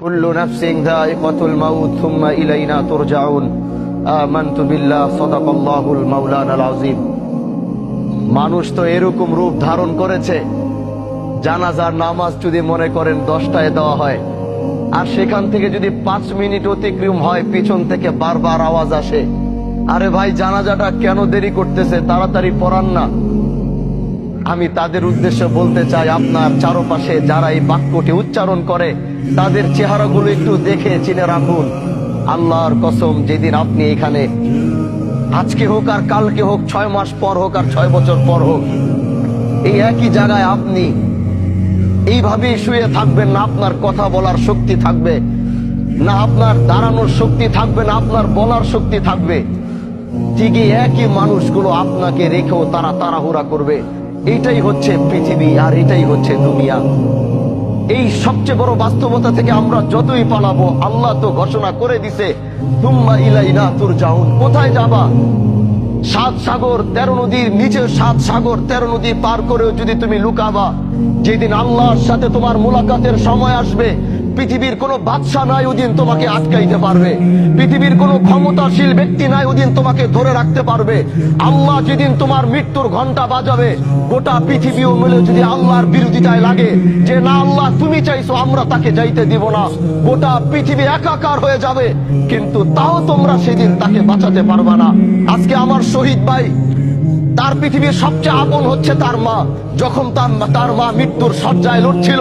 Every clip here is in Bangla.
কুল্লু নাফসিন যায়িকাতুল মাউত সুম্মা ইলাইনা তুরজাউন। আমানতু বিল্লাহ, সাদাকাল্লাহুল মাওলানাল আযীম। মানুষ তো এরকম রূপ ধারণ করেছে, জানাজার নামাজ যদি মনে করেন 10টায় দেওয়া হয়, আর সেখান থেকে যদি 5 মিনিট অতিক্রম হয় পিছন থেকে বারবার আওয়াজ আসে, আরে ভাই জানাজাটা কেন দেরি করতেছে, তাড়াতাড়ি পড়ান না। আমি তাদের উদ্দেশ্যে বলতে চাই, আপনার চারপাশে যারা এই বাক্যটি উচ্চারণ করে তাদের চেহারাগুলো একটু দেখে চিনে রাখুন। আল্লাহর কসম, যেদিন আপনি এখানে, আজকে হোক আর কালকে হোক, 6 মাস পর হোক আর 6 বছর পর হোক, এই একই জায়গায় আপনি এইভাবেই শুয়ে থাকবেন, না আপনার কথা বলার শক্তি থাকবে, না আপনার দাঁড়ানোর শক্তি থাকবে, না আপনার বলার শক্তি থাকবে। ঠিকই একই মানুষগুলো আপনাকে রেখেও তারা তাড়াহুড়া করবে। এইটাই হচ্ছে পৃথিবী, আর এটাই হচ্ছে দুনিয়া। এই সবচেয়ে বড় বাস্তবতা থেকে আমরা যতই পালাবো, আল্লাহ তো ঘোষণা করে দিছে, সুম্মা ইলাইনা তুরজাউন। কোথায় যাবা? 7 সাগর 13 নদীর নিচে, 7 সাগর 13 নদী পার করেও যদি তুমি লুকাবা, যেদিন আল্লাহর সাথে তোমার মুলাকাতের সময় আসবে, পৃথিবীর কোনো বাদশা নাই ওদিন তোমাকে আটকাইতে পারবে, পৃথিবীর কোনো ক্ষমতাশীল ব্যক্তি নাই ওদিন তোমাকে ধরে রাখতে পারবে। আল্লাহ যেদিন তোমার মৃত্যুর ঘন্টা বাজাবে, গোটা পৃথিবীও মিলে যদি আল্লাহর বিরোধিতায় লাগে যে না আল্লাহ তুমি চাইছো, আমরা তাকে যাইতে দিব না, গোটা পৃথিবী একাকার হয়ে যাবে, কিন্তু তাও তোমরা সেদিন তাকে বাঁচাতে পারবে না। আজকে আমার শহীদ ভাই, তার পৃথিবীর সবচেয়ে আপন হচ্ছে তার মা। যখন তার মা মৃত্যুর শয্যায় লড়ছিল,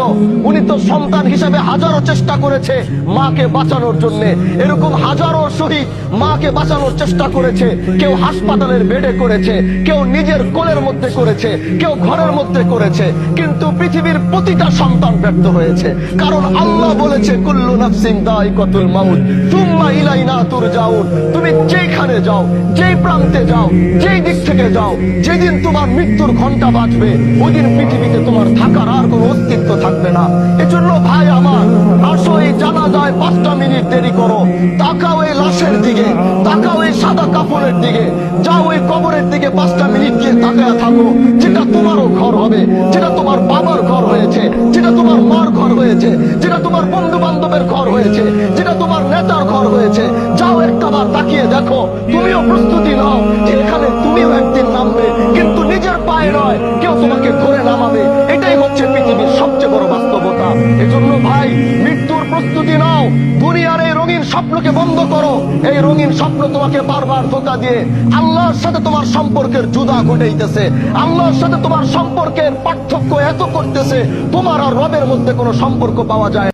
উনি তো সন্তান হিসেবে হাজারো চেষ্টা করেছে মাকে বাঁচানোর জন্য। এরকম হাজারো শহীদ মাকে বাঁচানোর চেষ্টা করেছে। কেউ হাসপাতালের বেডে করেছে, কেউ নিজের কোলের মধ্যে করেছে, কেউ ঘরের মধ্যে করেছে, কিন্তু পৃথিবীর প্রতিটা সন্তান ব্যর্থ হয়েছে। কারণ আল্লাহ বলেছে, কুল্লু নাফসিন যায়িকাতুল মাউত সুম্মা ইলাইনা তুরজাউন। তুমি যেখানে যাও, যেই প্রান্তে যাও, যেই দিক থেকে যাও, যেদিন তোমার মৃত্যুর ঘন্টা বাজবে, ওই দিন পৃথিবীতে তোমার থাকার আর কোনো অস্তিত্ব থাকবে না। এজন্য ভাই আমার, আসো এই জানাজায় 5টা মিনিট দেরি করো, তাকাও এই লাশের দিকে, তাকাও এই সাদা কাপড়ের দিকে, যাও ওই কবরের দিকে 5টা মিনিট গিয়ে তাকায়া থাকো। যেটা তোমারও ঘর হবে, যেটা তোমার বাবার ঘর হয়েছে, যেটা তোমার মার ঘর হয়েছে, যেটা তোমার বন্ধু বান্ধবের ঘর হয়েছে, যেটা তোমার নেতার ঘর হয়েছে, যাও একটাবার তাকিয়ে দেখো। তুমিও প্রস্তুতি নাও যে এখানে তুমিও একদিন নামবে, কিন্তু নিজের পায়ে নয়, কেউ তোমাকে ধরে নামাবে। এটাই হচ্ছে পৃথিবীর সবচেয়ে বড় বাস্তবতা। এজন্য ভাই, মৃত্যুর প্রস্তুতি নাও। দুনিয়ার এই রঙিন স্বপ্নকে বন্ধ করো। এই রঙিন স্বপ্ন তোমাকে বারবার ধোঁকা দিয়ে আল্লাহর সাথে তোমার সম্পর্কের জুদা ঘটাইতেছে। আল্লাহর সাথে তোমার সম্পর্কের পার্থক্য এত করতেছে, তোমার আর রবের মধ্যে কোনো সম্পর্ক পাওয়া যায়